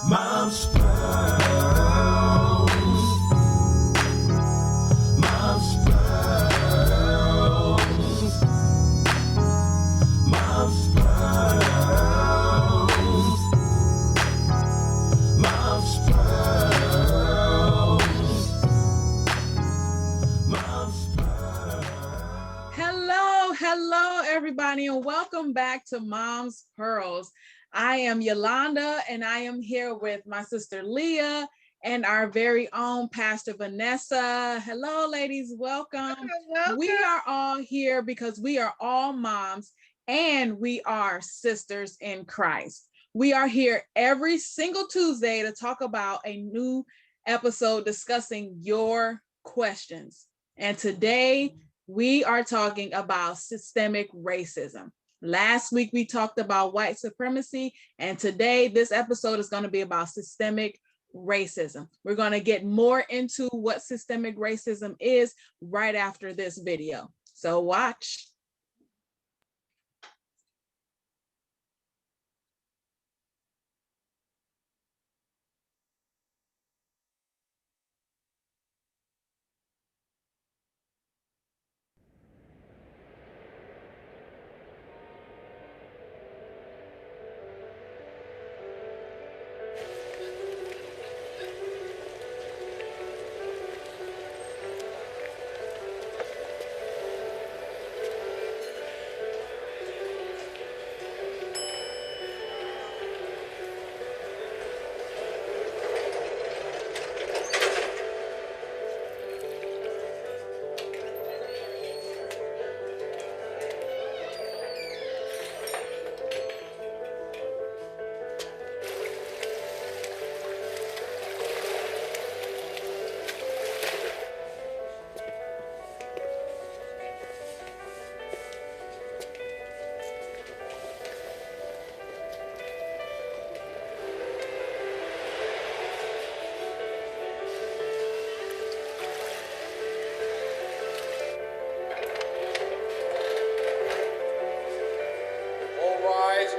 Mom's pearls. Mom's pearls. Mom's pearls. Mom's pearls. Mom's pearls. Hello, everybody, and welcome back to Mom's Pearls. I am Yolanda, and I am here with my sister Leah and our very own Pastor Vanessa. Hello, ladies, welcome. We are all here because we are all moms and we are sisters in Christ. We are here every single Tuesday to talk about a new episode discussing your questions. And today, we are talking about systemic racism. Last week, we talked about white supremacy, and today, this episode is going to be about systemic racism. We're going to get more into what systemic racism is right after this video. So, watch. All rise.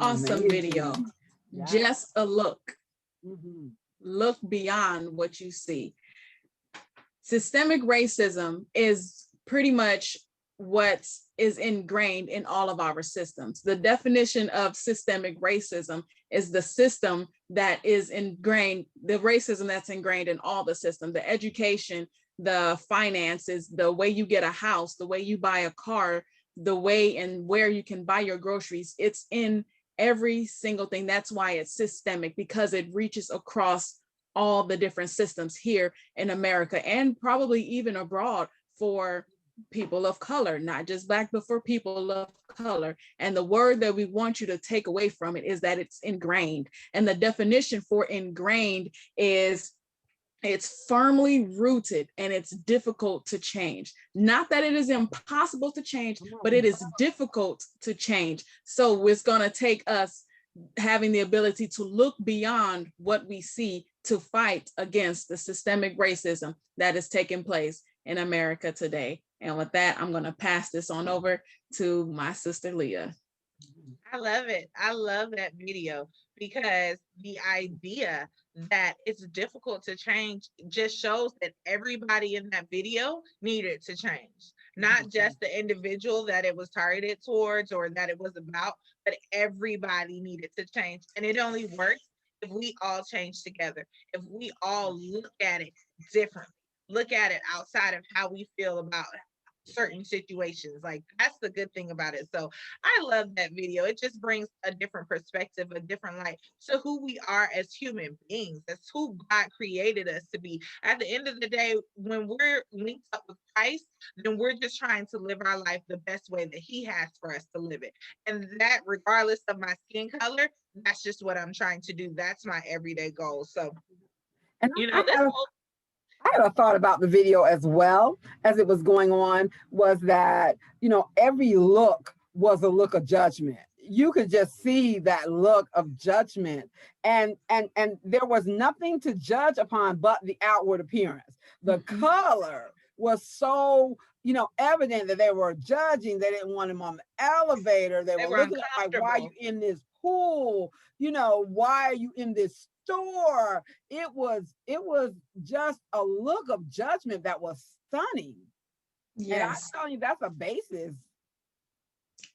Awesome video. Just a look. Look beyond what you see. Systemic racism is pretty much what is ingrained in all of our systems. The definition of systemic racism is the system that is ingrained, the racism that's ingrained in all the systems, the education, the finances, the way you get a house, the way you buy a car, the way and where you can buy your groceries. It's in every single thing. That's why it's systemic, because it reaches across all the different systems here in America and probably even abroad for people of color, not just Black, but for people of color. And the word that we want you to take away from it is that it's ingrained. And the definition for ingrained is it's firmly rooted and it's difficult to change. Not that it is impossible to change, but it is difficult to change. So it's going to take us having the ability to look beyond what we see to fight against the systemic racism that is taking place in America today. And with that, I'm going to pass this on over to my sister Leah. I love it. I love that video because the idea that it's difficult to change just shows that everybody in that video needed to change. Not just the individual that it was targeted towards or that it was about, but everybody needed to change. And it only works if we all change together, if we all look at it differently, look at it outside of how we feel about certain situations. Like, that's the good thing about it. So I love that video. It just brings a different perspective, a different light to who we are as human beings. That's who God created us to be. At the end of the day, when we're linked up with Christ, then we're just trying to live our life the best way that He has for us to live it. And that, regardless of my skin color, that's just what I'm trying to do. That's my everyday goal. So, And you I know, this had a whole I had a thought about the video as well as it was going on, was that, every look was a look of judgment. You could just see that look of judgment, and there was nothing to judge upon but the outward appearance. The color was so, evident that they were judging. They didn't want him on the elevator. They they were were looking at, like, why are you uncomfortable. in this pool? Why are you in this store? It was just a look of judgment that was stunning. And I'm Yes. telling you, that's a basis.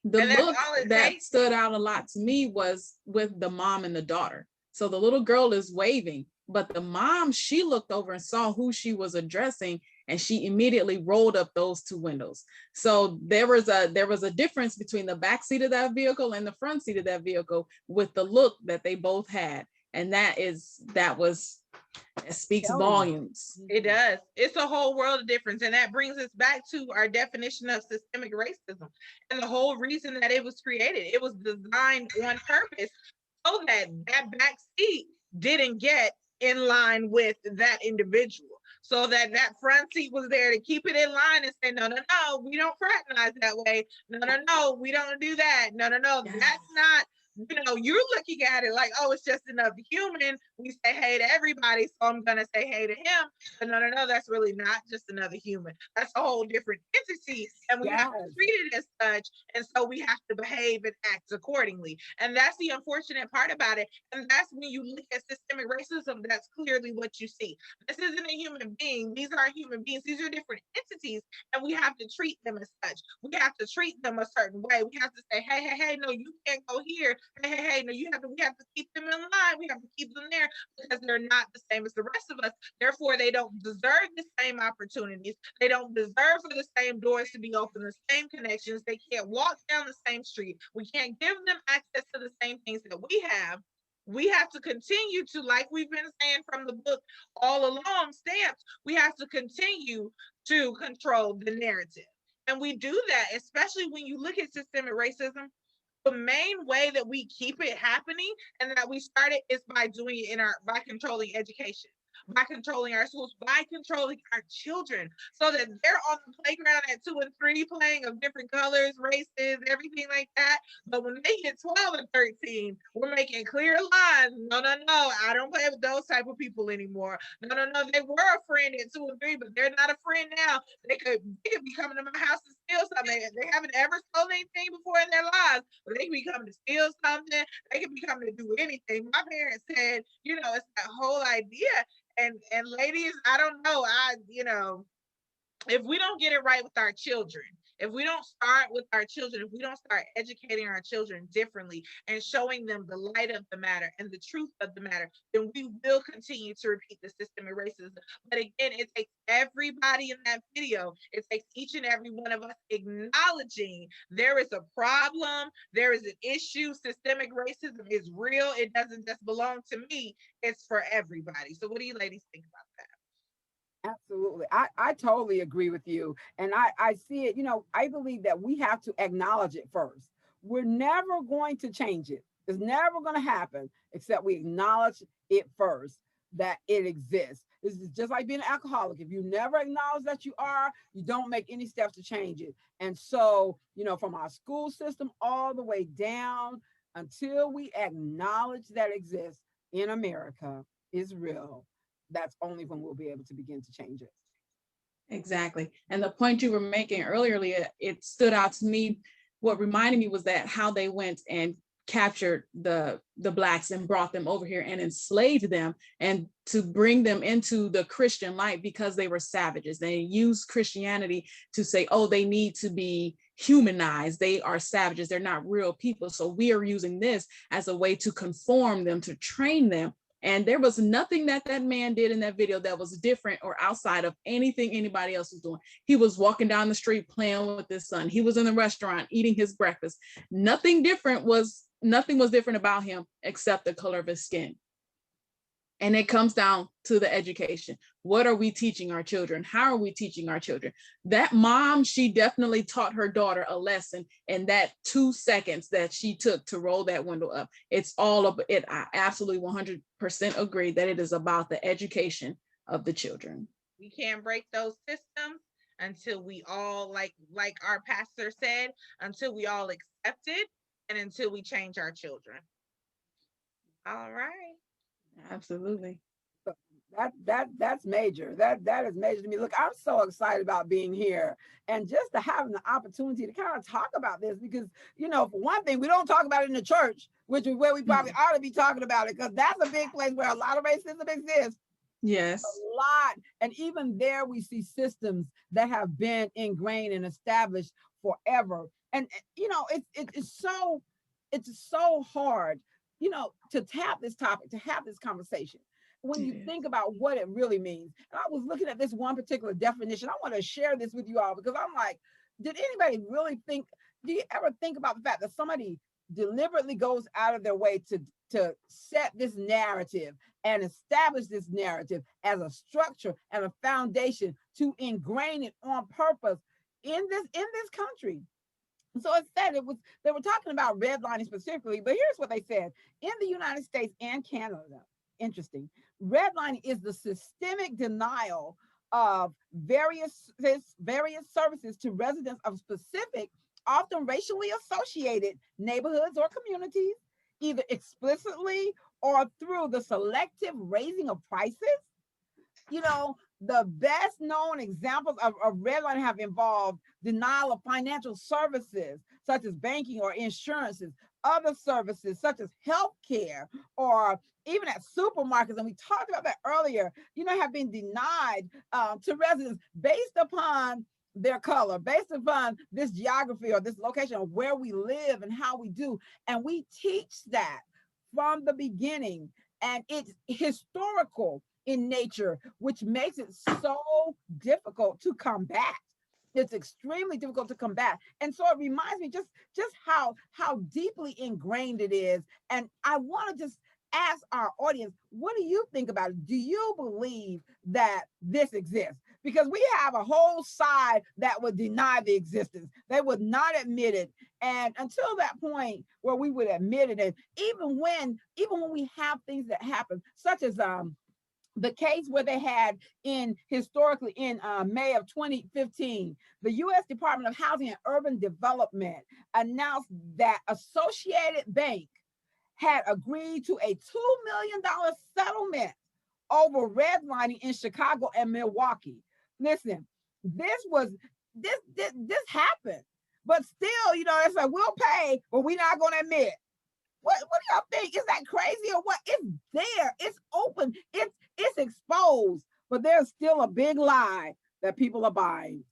The And that's look all it that takes. stood out a lot to me was with the mom and the daughter. So the little girl is waving, but the mom, she looked over and saw who she was addressing, and she immediately rolled up those two windows. So there was a difference between the back seat of that vehicle and the front seat of that vehicle with the look that they both had. And it speaks Telling you. volumes. It does. It's a whole world of difference. And that brings us back to our definition of systemic racism. And the whole reason that it was created, it was designed on purpose so that that back seat didn't get in line with that individual. So that that front seat was there to keep it in line and say, no, no, no, we don't fraternize that way. No, no, no, we don't do that. No, no, no, Yes. that's not, you're looking at it like, oh, it's just another human. We say hey to everybody, so I'm gonna say hey to him. But no, no, no, that's really not just another human. That's a whole different entity, and we have to Yes. treat it as such. And so we have to behave and act accordingly. And that's the unfortunate part about it. And that's when you look at systemic racism, that's clearly what you see. This isn't a human being. These aren't human beings. These are different entities, and we have to treat them as such. We have to treat them a certain way. We have to say, hey, hey, hey, no, you can't go here. Hey, hey, hey, no, we have to keep them in line. We have to keep them there because they're not the same as the rest of us. Therefore, they don't deserve the same opportunities. They don't deserve for the same doors to be open, the same connections. They can't walk down the same street. We can't give them access to the same things that we have. We have to continue to, like we've been saying from the book all along, Stamps, we have to continue to control the narrative. And we do that, especially when you look at systemic racism. The main way that we keep it happening and that we start it is by doing it by controlling education, by controlling our schools, by controlling our children, so that they're on the playground at 2 and 3 playing of different colors, races, everything like that. But when they get 12 and 13, we're making clear lines. No, no, no, I don't play with those type of people anymore. No, no, no, they were a friend at 2 and 3, but they're not a friend now. They could be coming to my house to steal something. They haven't ever stolen anything before in their lives, but they could be coming to steal something. They could be coming to do anything. My parents said, it's that whole idea. And ladies, I don't know. If we don't get it right with our children, if we don't start with our children, if we don't start educating our children differently and showing them the light of the matter and the truth of the matter, then we will continue to repeat the systemic racism. But again, it takes everybody in that video. It takes each and every one of us acknowledging there is a problem, there is an issue. Systemic racism is real. It doesn't just belong to me. It's for everybody. So what do you ladies think about that? Absolutely. I totally agree with you. And I see it, I believe that we have to acknowledge it first. We're never going to change it. It's never going to happen except we acknowledge it first, that it exists. This is just like being an alcoholic. If you never acknowledge that you are, you don't make any steps to change it. And so, from our school system all the way down, until we acknowledge that it exists in America, is real, that's only when we'll be able to begin to change it. Exactly. And the point you were making earlier, Leah, it stood out to me. What reminded me was that how they went and captured the Blacks and brought them over here and enslaved them, and to bring them into the Christian light because they were savages. They used Christianity to say, oh, they need to be humanized. They are savages. They're not real people. So we are using this as a way to conform them, to train them. And there was nothing that that man did in that video that was different or outside of anything anybody else was doing. He was walking down the street playing with his son. He was in the restaurant eating his breakfast. Nothing was different about him except the color of his skin. And it comes down to the education. What are we teaching our children? How are we teaching our children? That mom, she definitely taught her daughter a lesson in that 2 seconds that she took to roll that window up. It's all of it. I absolutely 100% agree that it is about the education of the children. We can't break those systems until we all, like our pastor said, until we all accept it and until we change our children. All right. Absolutely. That's major. That is major to me. Look, I'm so excited about being here and just to having the opportunity to kind of talk about this because, you know, for one thing, we don't talk about it in the church, which is where we probably ought to be talking about it because that's a big place where a lot of racism exists. Yes. A lot. And even there we see systems that have been ingrained and established forever. And you know, it's so hard, you know, to tap this topic, to have this conversation. When you think about what it really means. And I was looking at this one particular definition. I want to share this with you all because I'm like, did anybody really think, do you ever think about the fact that somebody deliberately goes out of their way to set this narrative and establish this narrative as a structure and a foundation to ingrain it on purpose in this country? So it said they were talking about redlining specifically, but here's what they said. In the United States and Canada, interesting, redlining is the systemic denial of various services to residents of specific, often racially associated neighborhoods or communities, either explicitly or through the selective raising of prices. You know, the best known examples of redlining have involved denial of financial services, such as banking or insurances, other services such as healthcare, or even at supermarkets, and we talked about that earlier, you know, have been denied to residents based upon their color, based upon this geography or this location of where we live and how we do. And we teach that from the beginning, and it's historical in nature, which makes it so difficult to combat. It's extremely difficult to combat. And so it reminds me just how deeply ingrained it is. And I want to just ask our audience, what do you think about it? Do you believe that this exists? Because we have a whole side that would deny the existence. They would not admit it. And until that point where we would admit it, and even when we have things that happen, such as the case where they had historically in May of 2015, the U.S. Department of Housing and Urban Development announced that Associated Bank had agreed to a $2 million settlement over redlining in Chicago and Milwaukee. Listen, this happened, but still, you know, it's like, we'll pay, but we're not going to admit. What do y'all think? Is that crazy or what? It's there. It's open. It's exposed. But there's still a big lie that people are buying.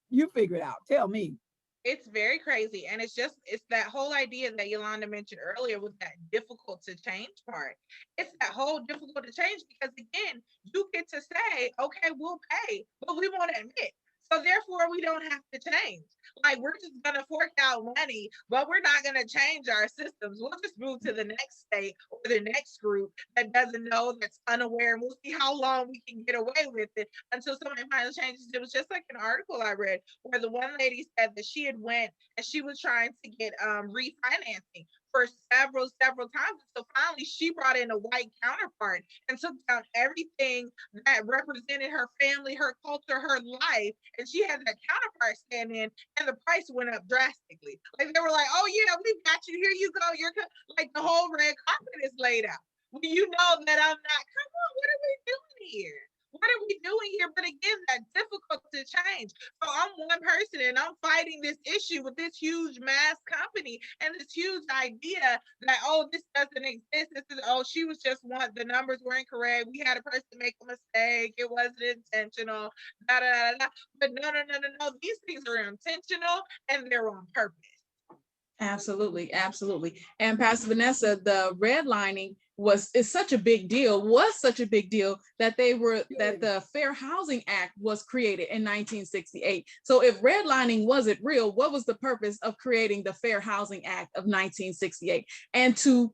You figure it out. Tell me. It's very crazy. And it's that whole idea that Yolanda mentioned earlier with that difficult to change part. It's that whole difficult to change because, again, you get to say, okay, we'll pay, but we won't admit. So therefore, we don't have to change. Like, we're just going to fork out money, but we're not going to change our systems. We'll just move to the next state or the next group that doesn't know, that's unaware, and we'll see how long we can get away with it until somebody finally changes. It was just like an article I read where the one lady said that she had went and she was trying to get refinancing for several times. So finally she brought in a white counterpart and took down everything that represented her family, her culture, her life. And she had that counterpart stand in and the price went up drastically. Like, they were like, oh yeah, we've got you, here you go. You're like, the whole red carpet is laid out. When you know that I'm not, come on, what are we doing here? What are we doing here? But again, that's difficult to change. So I'm one person and I'm fighting this issue with this huge mass company and this huge idea that, oh, this doesn't exist. She was just the numbers were incorrect. We had a person make a mistake. It wasn't intentional. Da, da, da, da. But no. These things are intentional and they're on purpose. Absolutely. And Pastor Vanessa, the redlining is such a big deal, was such a big deal that Good. the Fair Housing Act was created in 1968. So if redlining wasn't real, what was the purpose of creating the Fair Housing Act of 1968? And to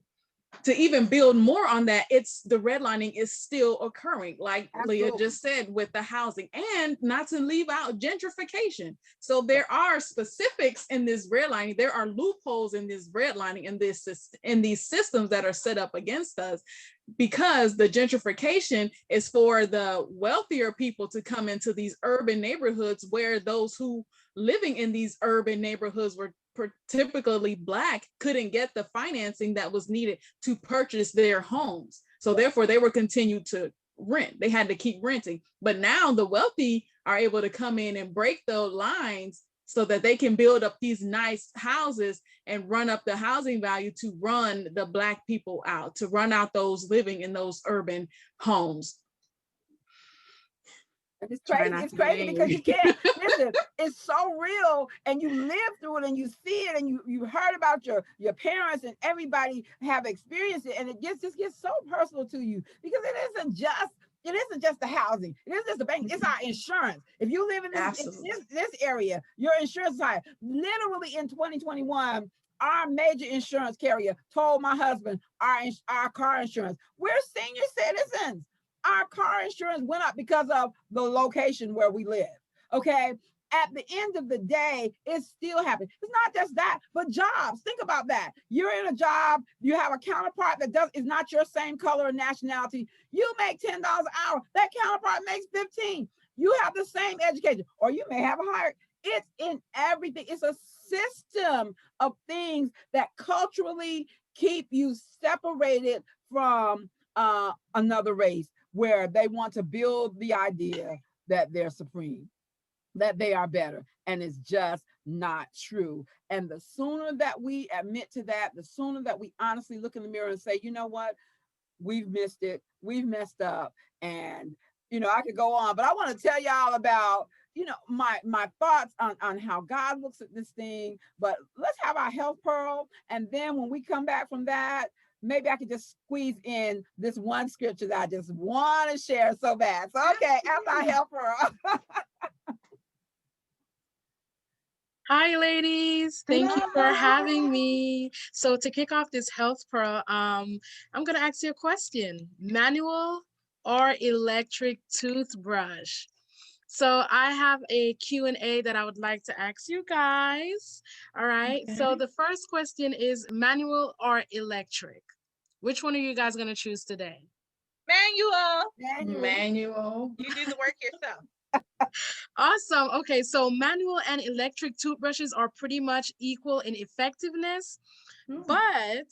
even build more on that, it's the redlining is still occurring, like Leah Absolutely. just said, with the housing, and not to leave out gentrification. So there are specifics in this redlining, there are loopholes in this redlining, in these systems that are set up against us, because the gentrification is for the wealthier people to come into these urban neighborhoods, where those who living in these urban neighborhoods were typically Black, couldn't get the financing that was needed to purchase their homes. So therefore they were continued to rent. They had to keep renting. But now the wealthy are able to come in and break those lines so that they can build up these nice houses and run up the housing value to run the Black people out, to run out those living in those urban homes. And it's Try crazy. not It's to be crazy because angry. you can't listen. It's so real, and you live through it, and you see it, and you heard about your parents, and everybody have experienced it, and it just gets so personal to you, because it isn't just the housing. It isn't just the bank. It's our insurance. If you live in this area, your insurance is high. Literally in 2021, our major insurance carrier told my husband our car insurance. We're senior citizens. Our car insurance went up because of the location where we live. Okay. At the end of the day, it's still happening. It's not just that, but jobs. Think about that. You're in a job, you have a counterpart that is not your same color or nationality. You make $10 an hour. That counterpart makes 15. You have the same education, or you may have a higher. It's in everything. It's a system of things that culturally keep you separated from another race, where they want to build the idea that they're supreme, that they are better, and it's just not true. And the sooner that we admit to that, the sooner that we honestly look in the mirror and say, you know what, we've missed it, we've messed up. And I could go on, but I want to tell y'all about my thoughts on how God looks at this thing. But let's have our health pearl, and then when we come back from that, maybe I could just squeeze in this one scripture that I just want to share so bad. So, okay, after I help her. Hi, ladies. Thank you for having me. So to kick off this health pearl, I'm going to ask you a question. Manual or electric toothbrush? So I have a Q&A that I would like to ask you guys. All right. Okay. So the first question is manual or electric? Which one are you guys going to choose today? Manual. You do the work yourself. Awesome. Okay, so manual and electric toothbrushes are pretty much equal in effectiveness, but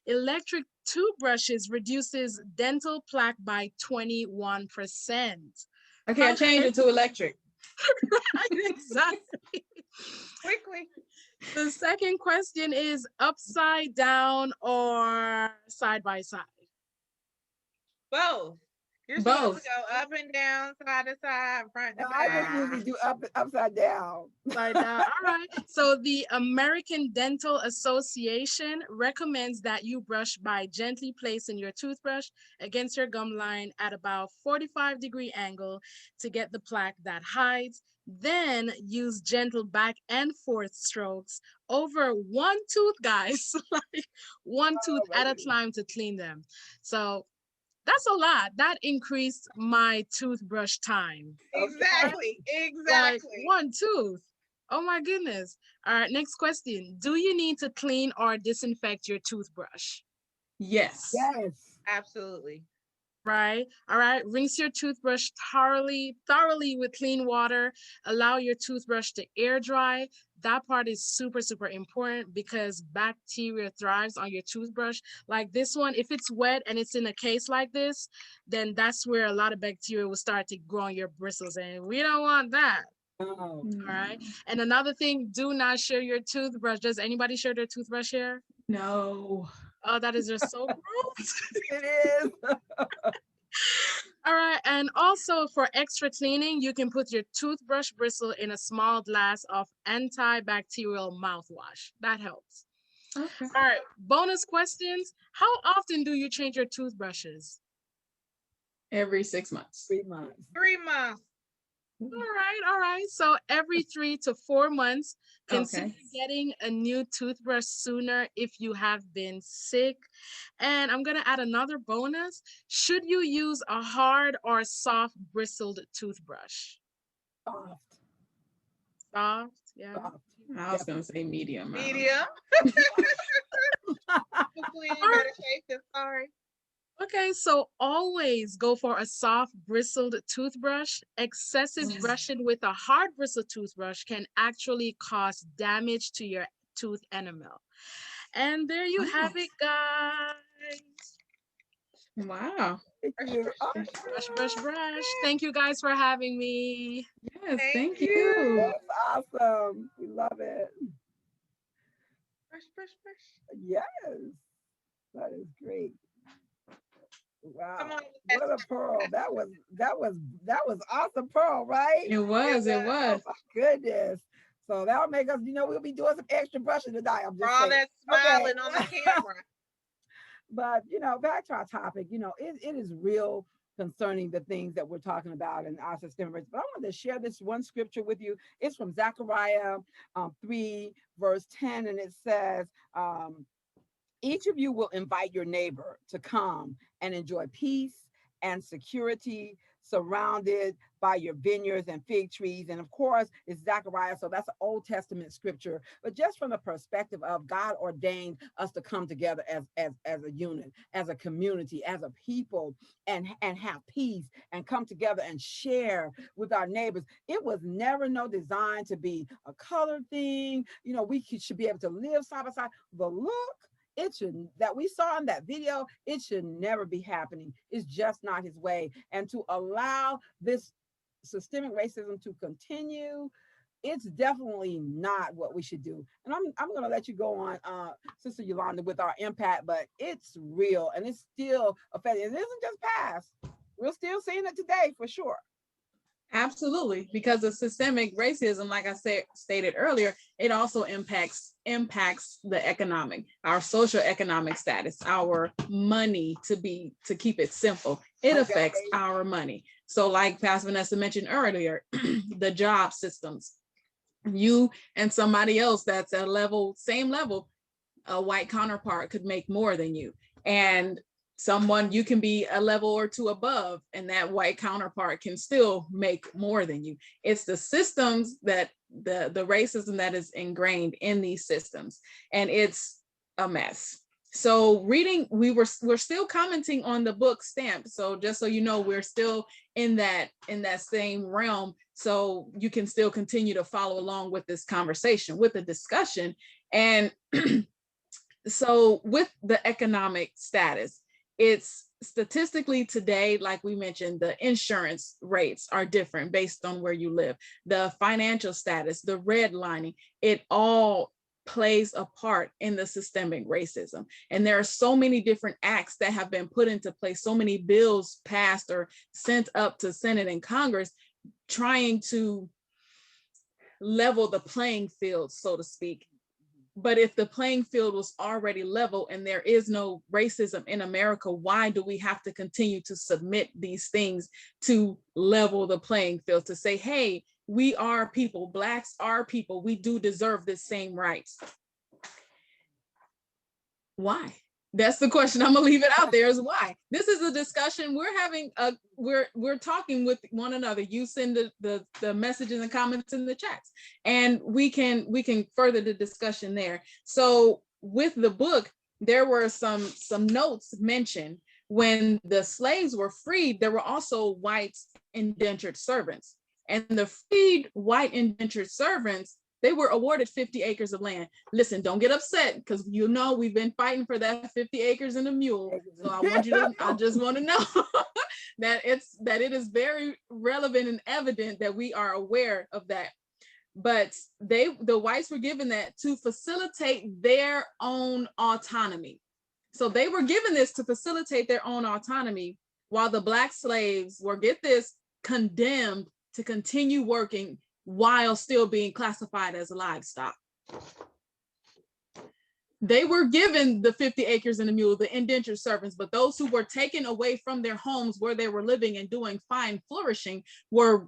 electric toothbrushes reduces dental plaque by 21%. Okay, I changed it to electric. Right, exactly. Quickly. The second question is upside down or side by side? Both. You're supposed to go up and down, side to side, front to I back. just usually do upside down. Upside down. All right. So the American Dental Association recommends that you brush by gently placing your toothbrush against your gum line at about 45-degree angle to get the plaque that hides. Then use gentle back and forth strokes over one tooth, guys, like one tooth at a time to clean them. So that's a lot. That increased my toothbrush time. Exactly. Like one tooth. Oh my goodness. All right, next question. Do you need to clean or disinfect your toothbrush? Yes. Yes. Absolutely. Right. All right. Rinse your toothbrush thoroughly with clean water. Allow your toothbrush to air dry. That part is super, super important because bacteria thrives on your toothbrush. Like this one, if it's wet and it's in a case like this, then that's where a lot of bacteria will start to grow on your bristles, and we don't want that. Oh. All right. And another thing, do not share your toothbrush. Does anybody share their toothbrush here? No. Oh, that is just so gross. It is. All right, and also for extra cleaning, you can put your toothbrush bristle in a small glass of antibacterial mouthwash. That helps. Okay. All right, bonus questions. How often do you change your toothbrushes? Every 6 months. 3 months. 3 months. All right. So every 3 to 4 months, consider Okay. getting a new toothbrush sooner if you have been sick. And I'm gonna add another bonus. Should you use a hard or soft bristled toothbrush? Soft. Soft, yeah. Soft. I was gonna say medium. I don't know. Medium. Hopefully in better shape than sorry. Okay, so always go for a soft bristled toothbrush. Excessive Mm. brushing with a hard bristled toothbrush can actually cause damage to your tooth enamel. And there you have it, guys. Wow. Thank you. Brush, brush, brush. Thank you guys for having me. Yes, thank Thank you. That's awesome. We love it. Brush, brush, brush. Yes. That is great. Wow. Come on. What a pearl. That was awesome pearl, right? It was. was. Oh Was. my goodness. So that'll make us, we'll be doing some extra brushing tonight. I'm For just all saying. that smiling on the camera. But back to our topic, it is real concerning the things that we're talking about in our systemic racism. But I wanted to share this one scripture with you. It's from Zechariah 3, verse 10, and it says, each of you will invite your neighbor to come and enjoy peace and security, surrounded by your vineyards and fig trees. And of course, it's Zechariah, so that's an Old Testament scripture. But just from the perspective of God ordained us to come together as a unit, as a community, as a people, and have peace and come together and share with our neighbors. It was never no design to be a colored thing. We should be able to live side by side. But look, that we saw in that video, it should never be happening. It's just not his way. And to allow this systemic racism to continue, it's definitely not what we should do. And I'm going to let you go on, Sister Yolanda, with our impact, but it's real and it's still affecting. It isn't just past. We're still seeing it today for sure. Absolutely, because of systemic racism, like I stated earlier, it also impacts the our social economic status, our money, to keep it simple. It affects our money. So like Pastor Vanessa mentioned earlier, the job systems, you and somebody else that's at same level, a white counterpart could make more than you. And you can be a level or two above, and that white counterpart can still make more than you. It's the systems that the racism that is ingrained in these systems, and it's a mess. So we're still commenting on the book Stamped. So just so you know, we're still in that same realm. So you can still continue to follow along with this conversation, with the discussion. And so with the economic status, it's statistically today, like we mentioned, the insurance rates are different based on where you live. The financial status, the redlining, it all plays a part in the systemic racism. And there are so many different acts that have been put into place, so many bills passed or sent up to Senate and Congress, trying to level the playing field, so to speak. But if the playing field was already level and there is no racism in America, why do we have to continue to submit these things to level the playing field, to say, hey, we are people, Blacks are people, we do deserve the same rights? Why? That's the question. I'm gonna leave it out there, is why. This is a discussion we're having. We're talking with one another. You send the messages and comments in the chats, and we can further the discussion there. So with the book, there were some notes mentioned. When the slaves were freed, there were also white indentured servants, and the freed white indentured servants, they were awarded 50 acres of land. Listen, don't get upset, because we've been fighting for that 50 acres and a mule. So I just want to know that it is very relevant and evident that we are aware of that. But the whites were given that to facilitate their own autonomy. So they were given this to facilitate their own autonomy, while the Black slaves were, get this, condemned to continue working while still being classified as livestock. they were given the 50 acres and a mule, the indentured servants, but those who were taken away from their homes where they were living and doing fine flourishing were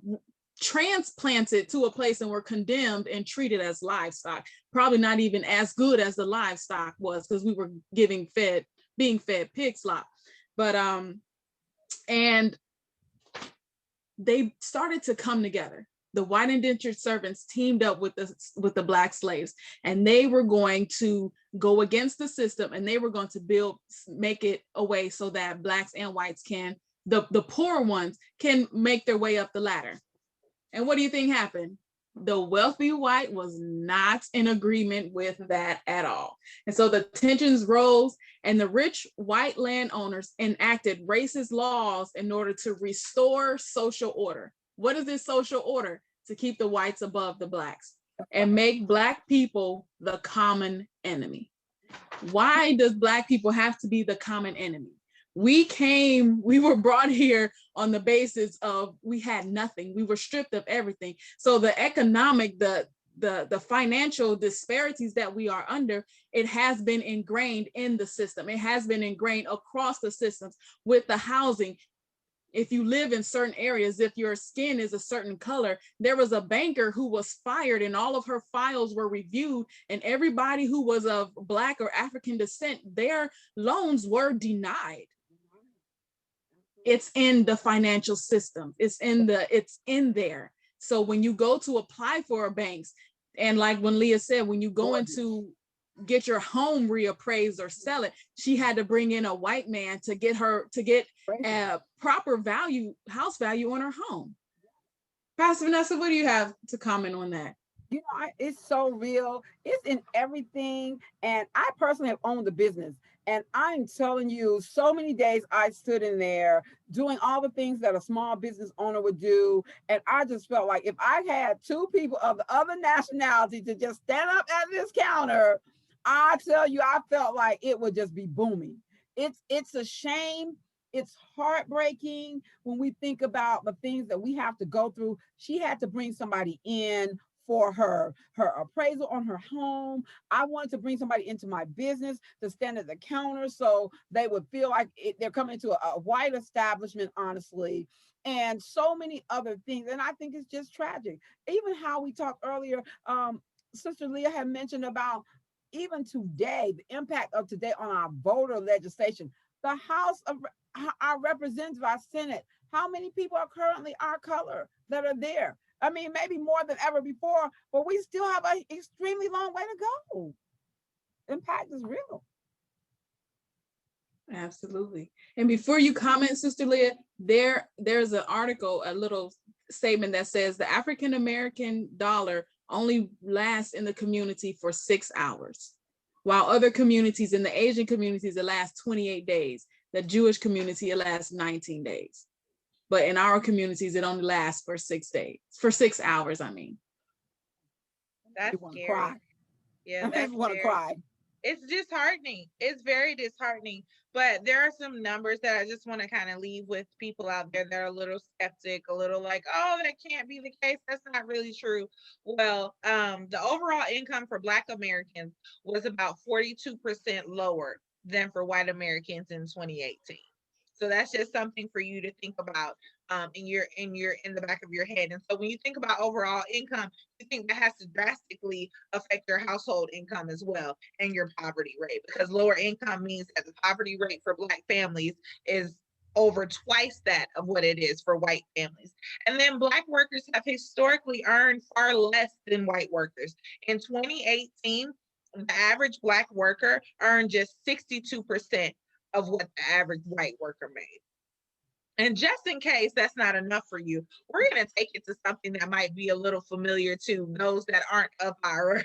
transplanted to a place and were condemned and treated as livestock, probably not even as good as the livestock was, because we were being fed pig slop. But and they started to come together. The white indentured servants teamed up with the black slaves, and they were going to go against the system, and they were going to make it a way so that blacks and whites can, the poor ones can make their way up the ladder. And what do you think happened? The wealthy white was not in agreement with that at all. And so the tensions rose, and the rich white landowners enacted racist laws in order to restore social order. What is this social order? To keep the whites above the blacks and make black people the common enemy. Why does black people have to be the common enemy? We were brought here on the basis of we had nothing. We were stripped of everything. So the economic, the financial disparities that we are under, it has been ingrained in the system. It has been ingrained across the systems with the housing. If you live in certain areas, if your skin is a certain color, there was a banker who was fired and all of her files were reviewed, and everybody who was of Black or African descent, their loans were denied. It's in the financial system. It's in there. So when you go to apply for banks, and like when Leah said, when you go into get your home reappraised or sell it, she had to bring in a white man to get a proper house value on her home. Pastor Vanessa, what do you have to comment on that? You know, it's so real. It's in everything. And I personally have owned a business. And I'm telling you, so many days I stood in there doing all the things that a small business owner would do. And I just felt like if I had two people of the other nationality to just stand up at this counter, I tell you, I felt like it would just be booming. It's a shame. It's heartbreaking when we think about the things that we have to go through. She had to bring somebody in for her appraisal on her home. I wanted to bring somebody into my business to stand at the counter so they would feel like they're coming to a white establishment, honestly, and so many other things. And I think it's just tragic. Even how we talked earlier, Sister Leah had mentioned about even today, the impact of today on our voter legislation. The House of our Representatives, our Senate, how many people are currently our color that are there? I mean, maybe more than ever before, but we still have an extremely long way to go. Impact is real. Absolutely. And before you comment, Sister Leah, there's an article, a little statement that says the African American dollar only lasts in the community for 6 hours, while other communities, in the Asian communities, it lasts 28 days. The Jewish community, it lasts 19 days. But in our communities, it only lasts for 6 days, for 6 hours, I mean. That's scary. Cry. Yeah, that's want to cry. It's disheartening. It's very disheartening. But there are some numbers that I just want to kind of leave with people out there that are a little skeptic, a little like, oh, that can't be the case. That's not really true. Well, the overall income for Black Americans was about 42% lower than for white Americans in 2018. So that's just something for you to think about in the back of your head. And so when you think about overall income, you think that has to drastically affect your household income as well and your poverty rate, because lower income means that the poverty rate for Black families is over twice that of what it is for white families. And then Black workers have historically earned far less than white workers. In 2018, the average Black worker earned just 62% of what the average white worker made. And just in case that's not enough for you, we're going to take it to something that might be a little familiar to those that aren't of our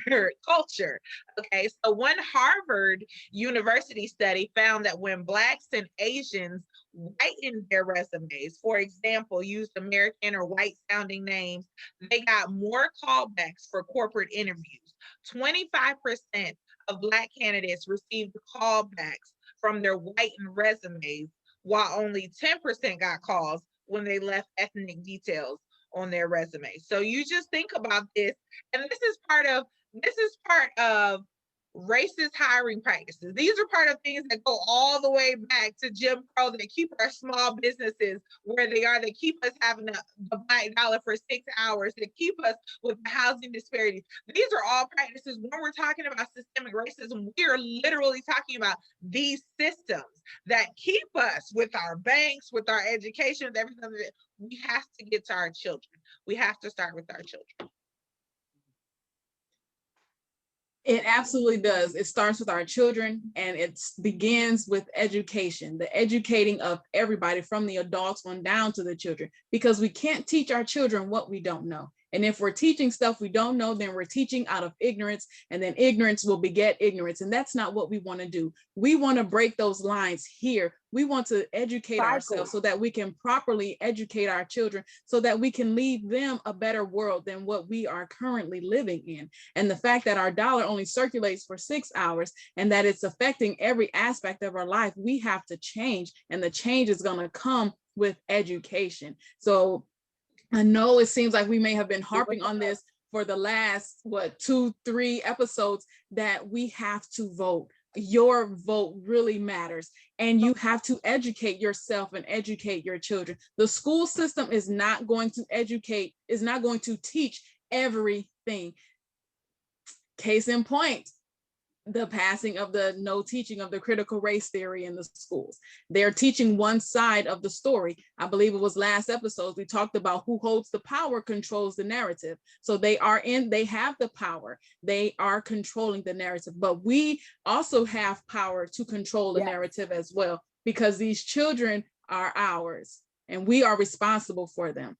culture. Okay, so one Harvard University study found that when Blacks and Asians whitened their resumes, for example, used American or white sounding names, they got more callbacks for corporate interviews. 25% of Black candidates received callbacks from their whitened resumes, while only 10% got calls when they left ethnic details on their resume. So you just think about this, and this is part of racist hiring practices. These are part of things that go all the way back to Jim Crow, that keep our small businesses where they are, that keep us having the Black dollar for 6 hours, that keep us with the housing disparities. These are all practices. When we're talking about systemic racism, we are literally talking about these systems that keep us with our banks, with our education, with everything. We have to get to our children. We have to start with our children. It absolutely does. It starts with our children, and it begins with education, the educating of everybody from the adults on down to the children, because we can't teach our children what we don't know. And if we're teaching stuff we don't know, then we're teaching out of ignorance, and then ignorance will beget ignorance. And that's not what we want to do. We want to break those lines here. We want to educate ourselves so that we can properly educate our children, so that we can leave them a better world than what we are currently living in. And the fact that our dollar only circulates for 6 hours and that it's affecting every aspect of our life, we have to change. And the change is going to come with education. So I know it seems like we may have been harping on this for the last, 2-3 episodes, that we have to vote. Your vote really matters, and you have to educate yourself and educate your children. The school system is not going to educate, is not going to teach everything. Case in point, the passing of the no teaching of the critical race theory in the schools. They're teaching one side of the story. I believe it was last episode, we talked about who holds the power controls the narrative. So they have the power. They are controlling the narrative, but we also have power to control the narrative as well, because these children are ours and we are responsible for them.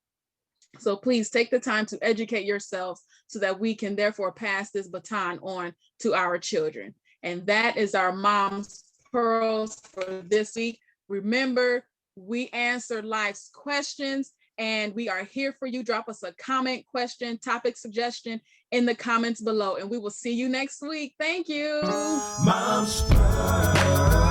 So please take the time to educate yourselves so that we can therefore pass this baton on to our children. And that is our Mom's Pearls for this week. Remember, we answer life's questions and we are here for you. Drop us a comment, question, topic suggestion in the comments below, and we will see you next week. Thank you. Mom's Pearls.